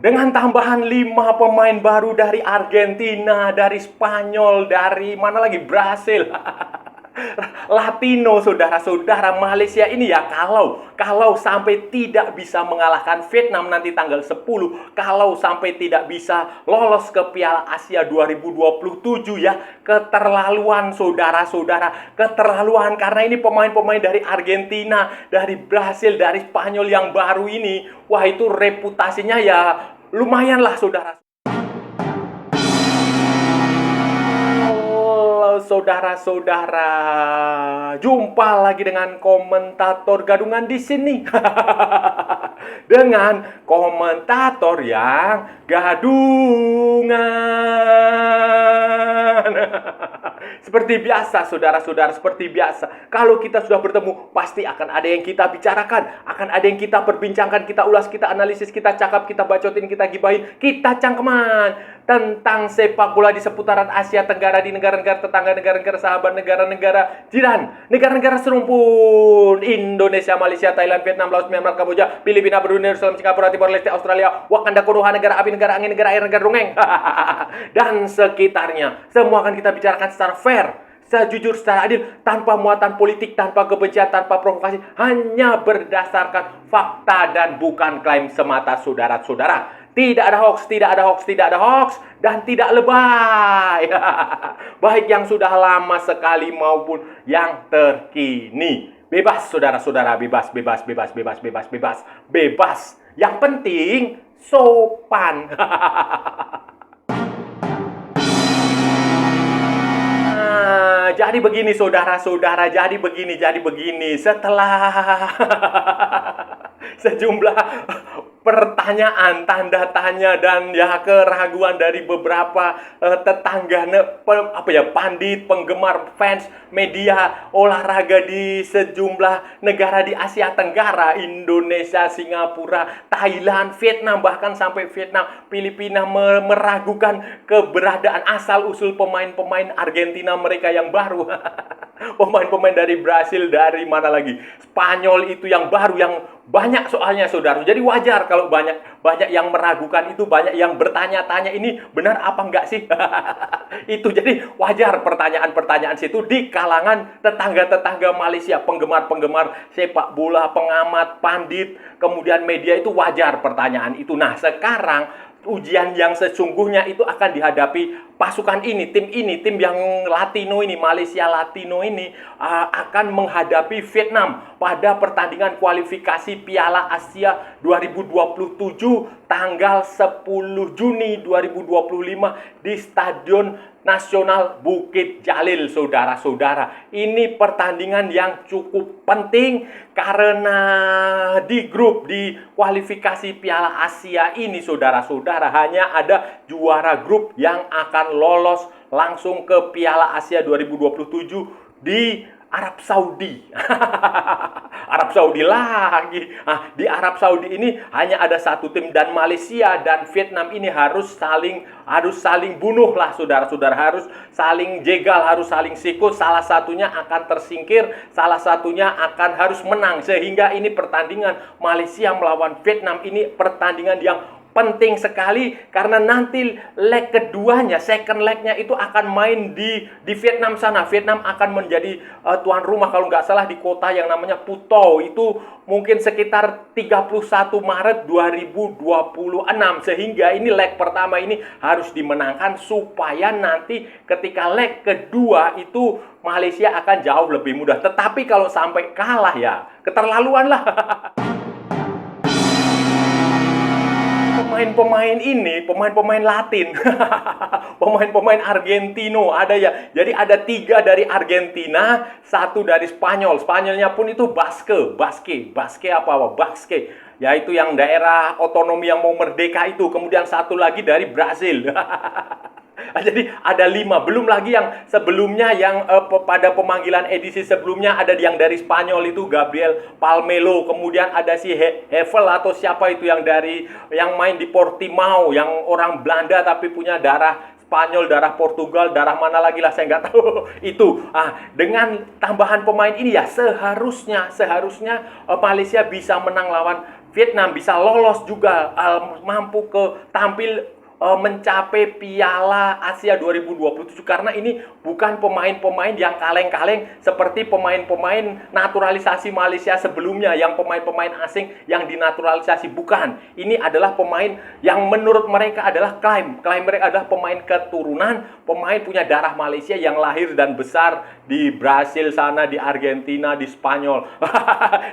Dengan tambahan 5 pemain baru dari Argentina, dari Spanyol, dari mana lagi? Brasil. Latino, saudara-saudara. Malaysia ini ya, kalau sampai tidak bisa mengalahkan Vietnam nanti tanggal 10, kalau sampai tidak bisa lolos ke Piala Asia 2027 ya, keterlaluan saudara-saudara, keterlaluan, karena ini pemain-pemain dari Argentina, dari Brasil, dari Spanyol yang baru ini. Wah, itu reputasinya ya lumayan lah saudara. Halo saudara-saudara, jumpa lagi dengan komentator gadungan di sini. Dengan komentator yang gadungan. Seperti biasa saudara-saudara, seperti biasa. Kalau kita sudah bertemu, pasti akan ada yang kita bicarakan, akan ada yang kita perbincangkan, kita ulas, kita analisis, kita cakap, kita bacotin, kita gibahin, kita cangkeman tentang sepak bola di seputaran Asia Tenggara, di negara-negara tetangga, negara-negara sahabat, negara-negara jiran, negara-negara serumpun, Indonesia, Malaysia, Thailand, Vietnam, Laos, Myanmar, Kamboja, Filipina, Brunei, Darussalam, Singapura, Timor Leste, Australia, Wakanda, Konoha, negara api, negara angin, negara air, negara dongeng, dan sekitarnya. Semua akan kita bicarakan secara fair, secara jujur, secara adil, tanpa muatan politik, tanpa kebencian, tanpa provokasi, hanya berdasarkan fakta dan bukan klaim semata saudara-saudara. Tidak ada hoax, tidak ada hoax, tidak ada hoax, dan tidak lebay. Baik yang sudah lama sekali maupun yang terkini. Bebas saudara-saudara, bebas, bebas, bebas, bebas, bebas, bebas, bebas. Yang penting sopan. Jadi begini saudara-saudara, jadi begini. Setelah sejumlah pertanyaan, tanda tanya, dan ya keraguan dari beberapa tetangga, pandit, penggemar, fans, media olahraga di sejumlah negara di Asia Tenggara, Indonesia, Singapura, Thailand, Vietnam, bahkan sampai Vietnam, Filipina meragukan keberadaan asal-usul pemain-pemain Argentina mereka yang baru. Pemain-pemain dari Brasil, dari mana lagi? Spanyol itu yang baru, yang banyak soalnya saudara. Jadi wajar kalau banyak yang meragukan itu, banyak yang bertanya-tanya ini benar apa enggak sih? Itu jadi wajar pertanyaan-pertanyaan situ di kalangan tetangga-tetangga Malaysia, penggemar-penggemar sepak bola, pengamat, pandit, kemudian media, itu wajar pertanyaan itu. Nah, sekarang ujian yang sesungguhnya itu akan dihadapi pasukan ini, tim yang Latino ini, Malaysia Latino ini akan menghadapi Vietnam pada pertandingan kualifikasi Piala Asia 2027 tanggal 10 Juni 2025 di Stadion Nasional Bukit Jalil, saudara-saudara. Ini pertandingan yang cukup penting karena di kualifikasi Piala Asia ini, saudara-saudara, hanya ada juara grup yang akan lolos langsung ke Piala Asia 2027 di Arab Saudi. Arab Saudi lagi. Di Arab Saudi ini hanya ada satu tim, dan Malaysia dan Vietnam ini harus saling bunuh lah saudara-saudara, harus saling jegal, harus saling sikut. Salah satunya akan tersingkir, salah satunya akan harus menang, sehingga ini pertandingan Malaysia melawan Vietnam ini pertandingan yang penting sekali, karena nanti leg keduanya, second legnya itu akan main di Vietnam sana. Vietnam akan menjadi tuan rumah kalau nggak salah di kota yang namanya Phu, itu mungkin sekitar 31 Maret 2026. Sehingga ini leg pertama ini harus dimenangkan supaya nanti ketika leg kedua itu Malaysia akan jauh lebih mudah. Tetapi kalau sampai kalah ya keterlaluan lah. Pemain-pemain Latin, pemain-pemain Argentino ada ya. Jadi ada 3 dari Argentina, 1 dari Spanyol. Spanyolnya pun itu Basque, yaitu yang daerah otonomi yang mau merdeka itu. Kemudian 1 lagi dari Brasil. Jadi ada 5, belum lagi yang sebelumnya yang pada pemanggilan edisi sebelumnya ada yang dari Spanyol itu Gabriel Palmelo, kemudian ada si Hevel atau siapa itu yang main di Portimao, yang orang Belanda tapi punya darah Spanyol, darah Portugal, darah mana lagi lah saya nggak tahu. Itu dengan tambahan pemain ini ya seharusnya Malaysia bisa menang lawan Vietnam bisa lolos juga, mampu tampil mencapai Piala Asia 2027 karena ini bukan pemain-pemain yang kaleng-kaleng seperti pemain-pemain naturalisasi Malaysia sebelumnya yang pemain-pemain asing yang dinaturalisasi. Bukan, ini adalah pemain yang menurut mereka adalah klaim mereka adalah pemain keturunan, pemain punya darah Malaysia yang lahir dan besar di Brasil sana, di Argentina, di Spanyol.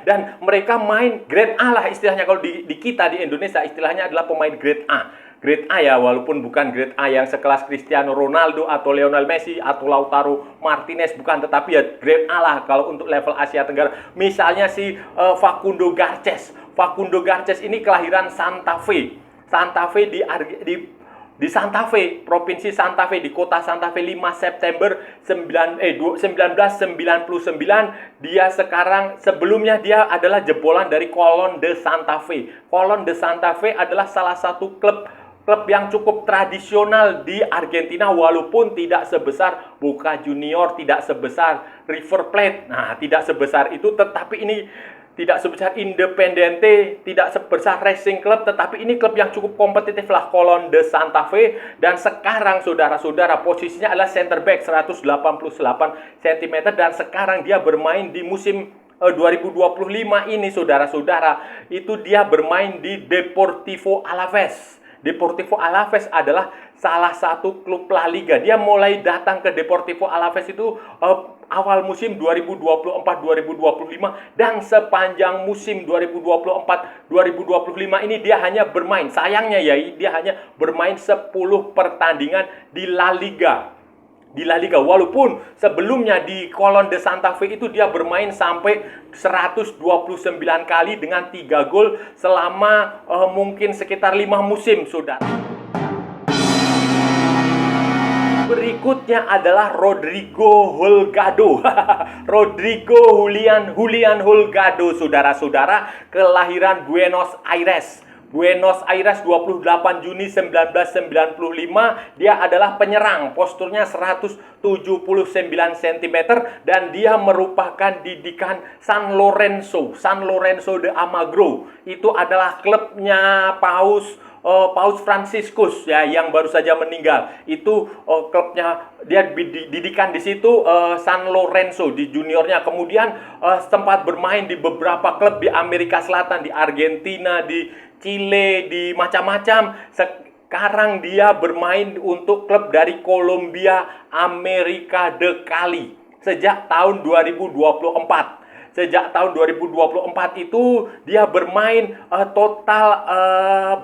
Dan mereka main grade A lah istilahnya. Kalau di kita di Indonesia istilahnya adalah pemain grade A. Grade A ya, walaupun bukan grade A yang sekelas Cristiano Ronaldo atau Lionel Messi atau Lautaro Martinez, bukan, tetapi ya grade A lah kalau untuk level Asia Tenggara. Misalnya si Facundo Garces. Facundo Garces ini kelahiran Santa Fe. Santa Fe di Santa Fe, Provinsi Santa Fe, di kota Santa Fe, 5 September 1999. Dia sekarang, sebelumnya dia adalah jebolan dari Colón de Santa Fe. Colón de Santa Fe adalah salah satu klub yang cukup tradisional di Argentina, walaupun tidak sebesar Boca Junior, tidak sebesar River Plate. Nah, tidak sebesar itu, tetapi ini tidak sebesar Independiente, tidak sebesar Racing Club, tetapi ini klub yang cukup kompetitif lah, Colón de Santa Fe. Dan sekarang saudara-saudara posisinya adalah center back 188 cm, dan sekarang dia bermain di musim 2025 ini, saudara-saudara. Itu dia bermain di Deportivo Alavés. Deportivo Alavés adalah salah satu klub La Liga. Dia mulai datang ke Deportivo Alavés itu awal musim 2024-2025, dan sepanjang musim 2024-2025 ini dia hanya bermain, sayangnya ya, dia hanya bermain 10 pertandingan di La Liga. Walaupun sebelumnya di Colón de Santa Fe itu dia bermain sampai 129 kali dengan 3 gol selama mungkin sekitar 5 musim, saudara. Berikutnya adalah Rodrigo Holgado. Rodrigo Julian Holgado, saudara-saudara, kelahiran Buenos Aires 28 Juni 1995. Dia adalah penyerang, posturnya 179 cm, dan dia merupakan didikan San Lorenzo de Almagro. Itu adalah klubnya Paus Franciscus ya, yang baru saja meninggal. Itu klubnya, dia didikan di situ, San Lorenzo di juniornya. Kemudian sempat bermain di beberapa klub di Amerika Selatan, di Argentina, di Chile, di macam-macam. Sekarang dia bermain untuk klub dari Kolombia, América de Cali, sejak tahun 2024. Sejak tahun 2024 itu dia bermain total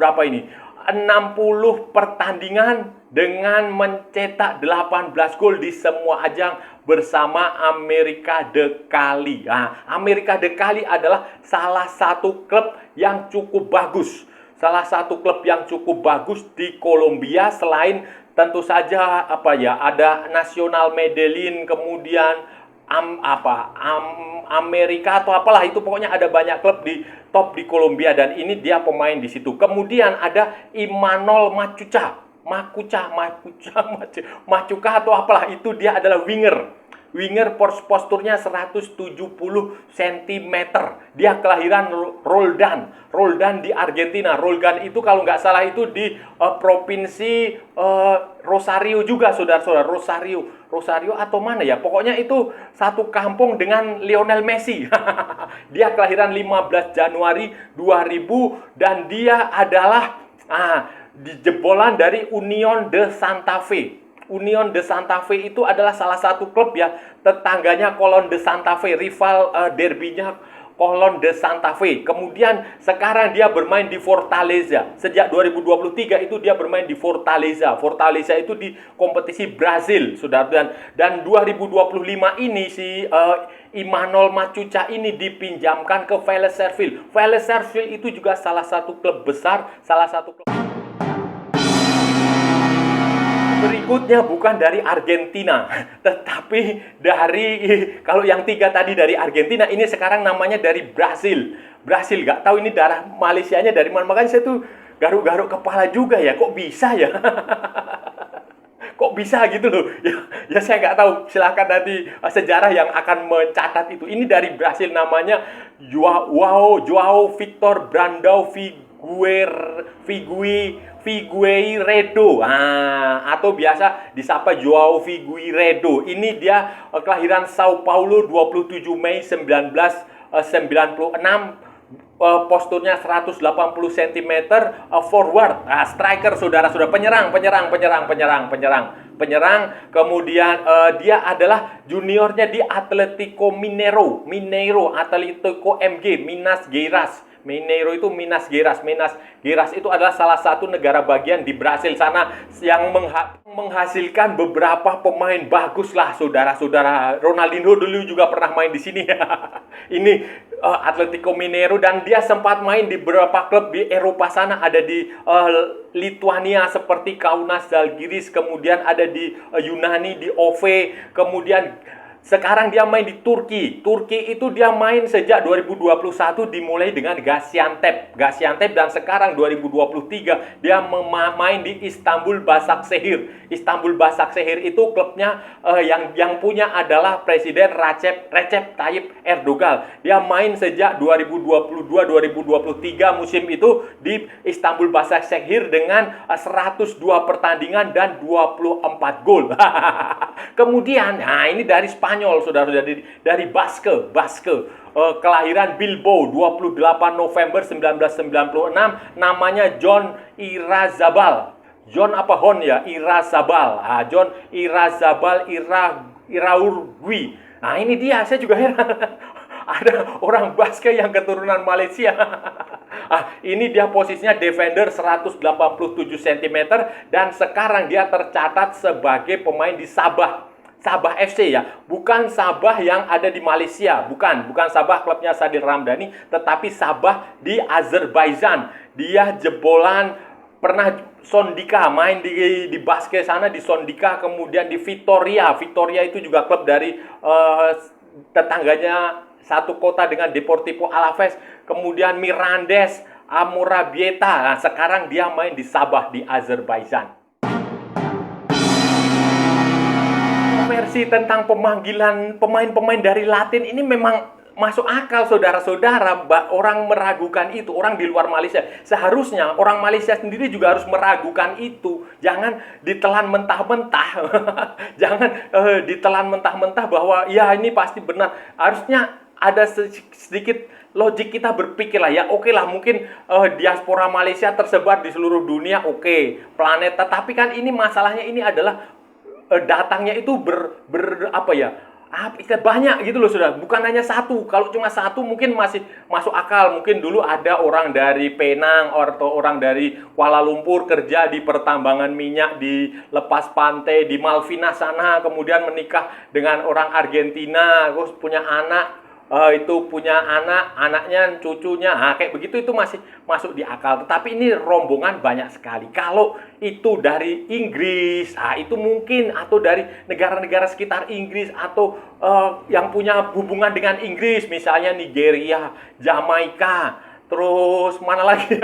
berapa ini? 60 pertandingan dengan mencetak 18 gol di semua ajang bersama América de Cali. Nah, América de Cali adalah salah satu klub yang cukup bagus. Salah satu klub yang cukup bagus di Kolombia, selain tentu saja ada Nacional Medellin, kemudian Amerika atau apalah itu, pokoknya ada banyak klub di top di Kolombia, dan ini dia pemain di situ. Kemudian ada Imanol Machuca atau apalah itu, dia adalah winger posturnya 170 cm. Dia kelahiran Roldan di Argentina. Roldan itu kalau nggak salah itu di provinsi Rosario juga, saudara-saudara. Rosario atau mana ya, pokoknya itu satu kampung dengan Lionel Messi. Dia kelahiran 15 Januari 2000, dan dia adalah jebolan dari Unión de Santa Fe. Unión de Santa Fe itu adalah salah satu klub ya, tetangganya Colón de Santa Fe, rival derbynya Colón de Santa Fe. Kemudian sekarang dia bermain di Fortaleza. Sejak 2023 itu dia bermain di Fortaleza. Fortaleza itu di kompetisi Brazil, saudara. Dan 2025 ini si Imanol Machuca ini dipinjamkan ke Vélez Sarsfield. Vélez Sarsfield itu juga salah satu klub besar, salah satu klub. Berikutnya bukan dari Argentina, tetapi dari, kalau yang 3 tadi dari Argentina, ini sekarang namanya dari Brasil. Gak tahu ini darah Malaysianya dari mana, makanya saya tuh garuk-garuk kepala juga ya, kok bisa ya? Kok bisa gitu loh? Ya saya nggak tahu. Silakan nanti sejarah yang akan mencatat itu. Ini dari Brasil, namanya Joao Victor Brandão Figueiredo, atau biasa disapa Joao Figueiredo. Ini dia kelahiran Sao Paulo 27 Mei 1996. Posturnya 180 cm, forward, striker, saudara-saudara, penyerang. Kemudian dia adalah juniornya di Atletico Atletico MG, Minas Gerais. Mineiro itu Minas Gerais. Minas Gerais itu adalah salah satu negara bagian di Brasil sana yang menghasilkan beberapa pemain bagus lah, saudara-saudara. Ronaldinho dulu juga pernah main di sini. Ini Atletico Mineiro, dan dia sempat main di beberapa klub di Eropa sana, ada di Lituania seperti Kaunas Žalgiris, kemudian ada di Yunani di OV, kemudian sekarang dia main di Turki. Turki itu dia main sejak 2021, dimulai dengan Gaziantep, dan sekarang 2023 dia main di Istanbul Başakşehir. Istanbul Başakşehir itu klubnya yang punya adalah Presiden Recep Tayyip Erdogan. Dia main sejak 2022-2023 musim itu di Istanbul Başakşehir dengan 102 pertandingan dan 24 gol. Kemudian, ini dari Spanyol, saudara-saudara, dari Basque. Kelahiran Bilbao 28 November 1996, namanya Jon Irazabal. John apa Hon ya? Irazabal. John Irazabal Iraurgui. Nah, ini dia, saya juga heran. Ada orang Basque yang keturunan Malaysia. Ini dia posisinya defender 187 cm, dan sekarang dia tercatat sebagai pemain di Sabah FC ya, bukan Sabah yang ada di Malaysia, bukan Sabah klubnya Sadil Ramdhani, tetapi Sabah di Azerbaijan. Dia jebolan, pernah Sondika, main di Basque sana, di Sondika, kemudian di Vitoria itu juga klub dari tetangganya satu kota dengan Deportivo Alaves, kemudian Mirandes Amorabieta. Nah, sekarang dia main di Sabah di Azerbaijan. Versi tentang pemanggilan pemain-pemain dari Latin ini memang masuk akal, saudara-saudara. Orang meragukan itu, orang di luar Malaysia. Seharusnya orang Malaysia sendiri juga harus meragukan itu. Jangan ditelan mentah-mentah. Jangan ditelan mentah-mentah bahwa ya ini pasti benar. Harusnya ada sedikit logik kita berpikir lah, ya oke lah, mungkin diaspora Malaysia tersebar di seluruh dunia, oke, planet. Tetapi kan ini masalahnya ini adalah datangnya itu banyak gitu loh, saudara. Bukan hanya satu. Kalau cuma satu mungkin masih masuk akal. Mungkin dulu ada orang dari Penang atau orang dari Kuala Lumpur kerja di pertambangan minyak di lepas pantai di Malvinas sana, kemudian menikah dengan orang Argentina, terus punya anak, anaknya, cucunya, kayak begitu, itu masih masuk di akal. Tetapi ini rombongan banyak sekali. Kalau itu dari Inggris, itu mungkin, atau dari negara-negara sekitar Inggris, atau yang punya hubungan dengan Inggris, misalnya Nigeria, Jamaika, terus mana lagi?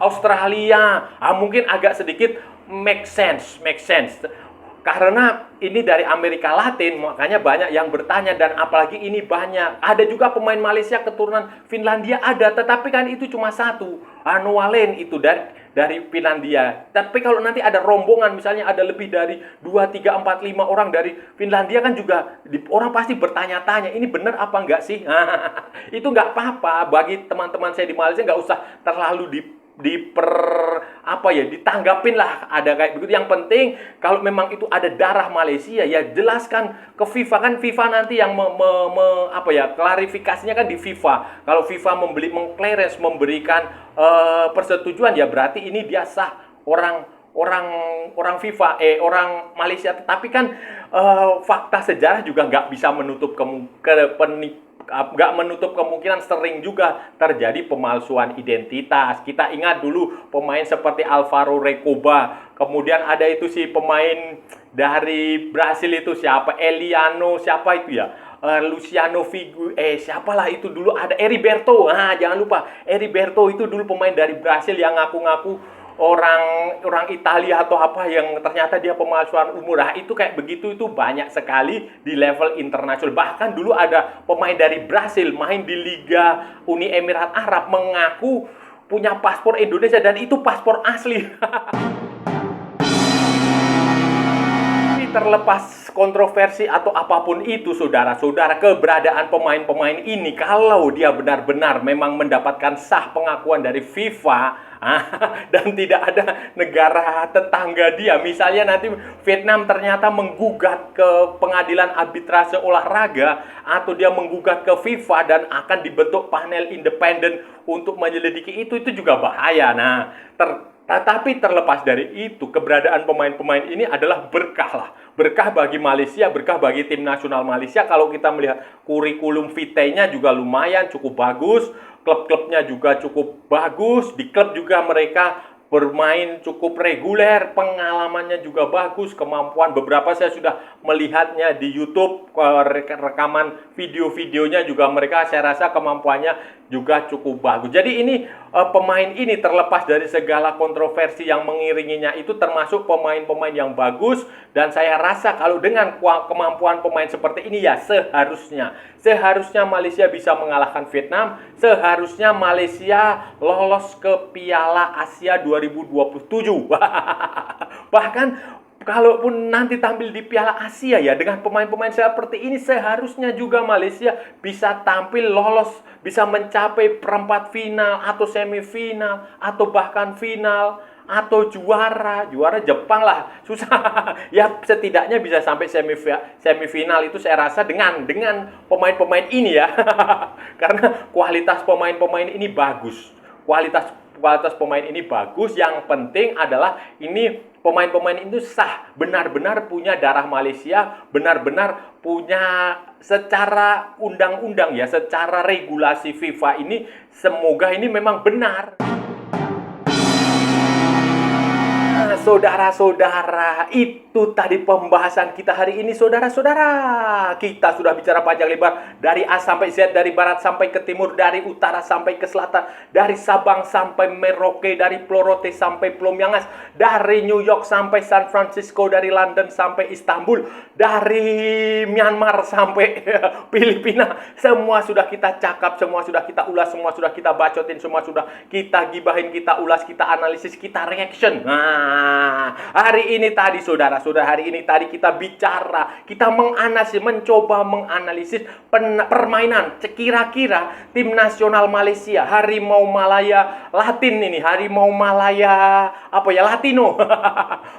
Australia, mungkin agak sedikit make sense. Karena ini dari Amerika Latin, makanya banyak yang bertanya, dan apalagi ini banyak. Ada juga pemain Malaysia keturunan Finlandia ada, tetapi kan itu cuma satu. Noah Lane itu dari Finlandia. Tapi kalau nanti ada rombongan, misalnya ada lebih dari 2, 3, 4, 5 orang dari Finlandia, kan juga orang pasti bertanya-tanya, ini benar apa enggak sih? Itu enggak apa-apa. Bagi teman-teman saya di Malaysia, enggak usah terlalu ditanggapin lah ada kayak begitu. Yang penting kalau memang itu ada darah Malaysia, ya jelaskan ke FIFA, kan FIFA nanti yang klarifikasinya kan di FIFA. Kalau FIFA memberikan persetujuan, ya berarti ini dia sah, orang FIFA, orang Malaysia. Tetapi kan fakta sejarah juga nggak bisa menutup kemungkinan sering juga terjadi pemalsuan identitas. Kita ingat dulu pemain seperti Alvaro Recoba, kemudian ada itu si pemain dari Brasil itu siapa, siapa itu ya, Luciano Figu, siapalah itu dulu, ada Heriberto. Jangan lupa Heriberto itu dulu pemain dari Brasil yang ngaku-ngaku orang Italia atau apa yang ternyata dia pemalsuan umur. Nah, itu kayak begitu itu banyak sekali di level internasional. Bahkan dulu ada pemain dari Brasil main di Liga Uni Emirat Arab mengaku punya paspor Indonesia dan itu paspor asli. Terlepas kontroversi atau apapun itu, saudara-saudara, keberadaan pemain-pemain ini kalau dia benar-benar memang mendapatkan sah pengakuan dari FIFA dan tidak ada negara tetangga dia, misalnya nanti Vietnam ternyata menggugat ke pengadilan arbitrase olahraga atau dia menggugat ke FIFA dan akan dibentuk panel independen untuk menyelidiki itu juga bahaya. Nah, tapi terlepas dari itu, keberadaan pemain-pemain ini adalah berkah lah. Berkah bagi Malaysia, berkah bagi tim nasional Malaysia. Kalau kita melihat kurikulum vitae-nya juga lumayan, cukup bagus. Klub-klubnya juga cukup bagus. Di klub juga mereka bermain cukup reguler, pengalamannya juga bagus, kemampuan beberapa saya sudah melihatnya di YouTube, rekaman video-videonya juga mereka saya rasa kemampuannya juga cukup bagus. Jadi ini pemain ini terlepas dari segala kontroversi yang mengiringinya itu termasuk pemain-pemain yang bagus dan saya rasa kalau dengan kemampuan pemain seperti ini ya seharusnya Malaysia bisa mengalahkan Vietnam, seharusnya Malaysia lolos ke Piala Asia 2027. Bahkan kalaupun nanti tampil di Piala Asia ya dengan pemain-pemain seperti ini seharusnya juga Malaysia bisa tampil lolos, bisa mencapai perempat final atau semifinal atau bahkan final atau juara Jepang lah susah ya setidaknya bisa sampai semifinal itu saya rasa dengan pemain-pemain ini ya karena kualitas pemain-pemain ini bagus, kualitas pemain ini bagus. Yang penting adalah ini pemain-pemain itu sah, benar-benar punya darah Malaysia, benar-benar punya secara undang-undang ya, secara regulasi FIFA ini semoga ini memang benar. Saudara-saudara, itu tadi pembahasan kita hari ini, saudara-saudara. Kita sudah bicara panjang lebar dari A sampai Z, dari barat sampai ke timur, dari utara sampai ke selatan, dari Sabang sampai Merauke, dari Plorote sampai Plomyangas, dari New York sampai San Francisco, dari London sampai Istanbul, dari Myanmar sampai Filipina. Semua sudah kita cakap, semua sudah kita ulas, semua sudah kita bacotin, semua sudah kita gibahin, kita ulas, kita analisis, kita reaction. Hari ini tadi saudara-saudara, hari ini tadi kita bicara, kita mencoba menganalisis permainan kira-kira tim nasional Malaysia, Harimau Malaya Latin ini, Harimau Malaya Latino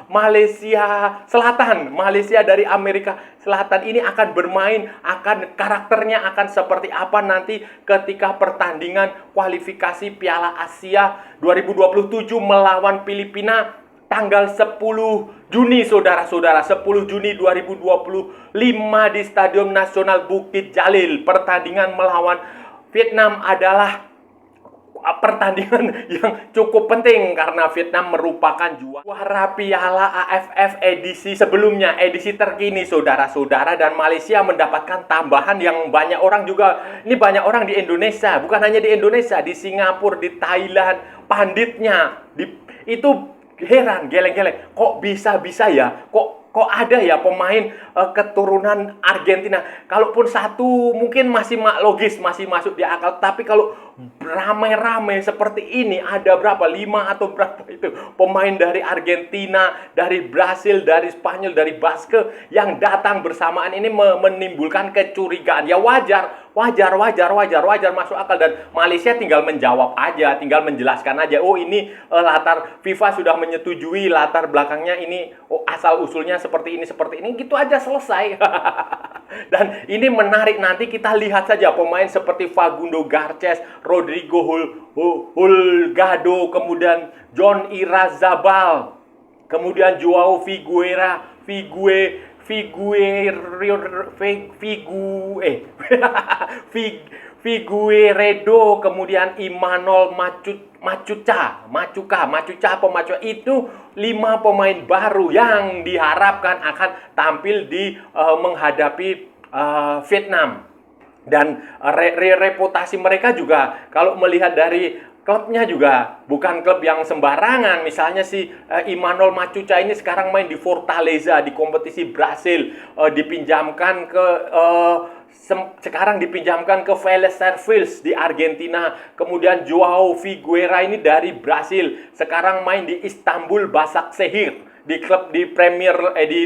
Malaysia Selatan, Malaysia dari Amerika Selatan ini akan bermain, karakternya akan seperti apa nanti ketika pertandingan kualifikasi Piala Asia 2027 melawan Filipina tanggal 10 Juni, saudara-saudara. 10 Juni 2025 di Stadion Nasional Bukit Jalil. Pertandingan melawan Vietnam adalah pertandingan yang cukup penting karena Vietnam merupakan juara Piala AFF edisi sebelumnya, edisi terkini, saudara-saudara. Dan Malaysia mendapatkan tambahan yang banyak orang juga, ini banyak orang di Indonesia, bukan hanya di Indonesia, di Singapura, di Thailand, panditnya, itu heran, geleng-geleng, kok bisa-bisa ya, kok ada ya pemain keturunan Argentina. Kalaupun satu mungkin masih logis, masih masuk di akal. Tapi kalau ramai-ramai seperti ini, ada berapa? 5 atau berapa itu pemain dari Argentina, dari Brasil, dari Spanyol, dari Baske yang datang bersamaan ini menimbulkan kecurigaan. Ya wajar masuk akal. Dan Malaysia tinggal menjawab aja, tinggal menjelaskan aja. Oh ini latar FIFA sudah menyetujui latar belakangnya ini, asal usulnya seperti ini, gitu aja selesai. Dan ini menarik, nanti kita lihat saja pemain seperti Facundo Garces, Rodrigo Holgado, kemudian John Irazabal, kemudian Joao Figueiredo, kemudian Imanol Machuca itu 5 pemain baru yang diharapkan akan tampil di menghadapi Vietnam. Dan reputasi mereka juga kalau melihat dari klubnya juga bukan klub yang sembarangan. Misalnya si Imanol Macuca ini sekarang main di Fortaleza di kompetisi Brasil, sekarang dipinjamkan ke Vélez Sarsfield di Argentina. Kemudian Joao Figueira ini dari Brasil, sekarang main di Istanbul Başakşehir di klub di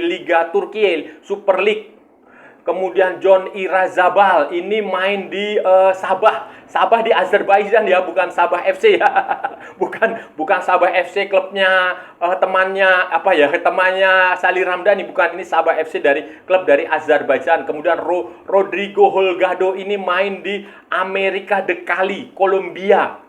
Liga Turki Super League. Kemudian John Irazabal ini main di Sabah di Azerbaijan ya, bukan Sabah FC ya. bukan Sabah FC klubnya temannya Salih Ramdhani, bukan, ini Sabah FC dari klub dari Azerbaijan. Kemudian Rodrigo Holgado ini main di Amerika de Cali, Kolombia,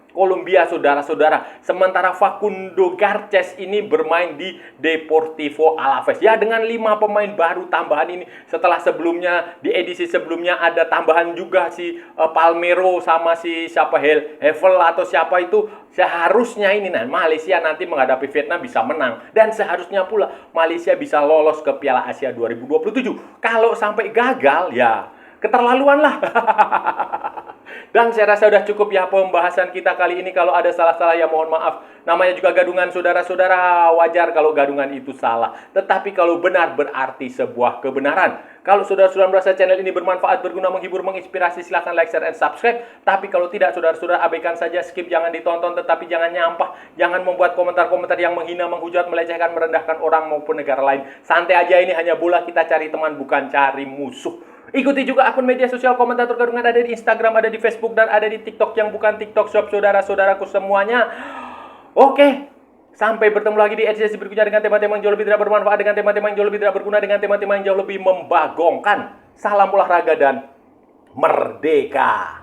saudara-saudara. Sementara Facundo Garces ini bermain di Deportivo Alaves. Ya, dengan 5 pemain baru tambahan ini, setelah sebelumnya di edisi sebelumnya ada tambahan juga si Palmero sama si Hevel atau siapa itu. Seharusnya ini Malaysia nanti menghadapi Vietnam bisa menang, dan seharusnya pula Malaysia bisa lolos ke Piala Asia 2027. Kalau sampai gagal ya keterlaluan lah. Dan saya rasa sudah cukup ya pembahasan kita kali ini. Kalau ada salah-salah ya mohon maaf. Namanya juga gadungan, saudara-saudara, wajar kalau gadungan itu salah. Tetapi kalau benar berarti sebuah kebenaran. Kalau saudara-saudara merasa channel ini bermanfaat, berguna, menghibur, menginspirasi, silahkan like, share, and subscribe. Tapi kalau tidak, saudara-saudara abaikan saja, skip, jangan ditonton. Tetapi jangan nyampah, jangan membuat komentar-komentar yang menghina, menghujat, melecehkan, merendahkan orang maupun negara lain. Santai aja, ini hanya bola, kita cari teman bukan cari musuh. Ikuti juga akun media sosial Komentator Gadungan, ada di Instagram, ada di Facebook, dan ada di TikTok yang bukan TikTok Shop, saudara-saudaraku semuanya. Oke, sampai bertemu lagi di edisi berikutnya dengan tema-tema yang jauh lebih tidak bermanfaat, dengan tema-tema yang jauh lebih tidak berguna, dengan tema-tema yang jauh lebih membagongkan. Salam olahraga dan merdeka!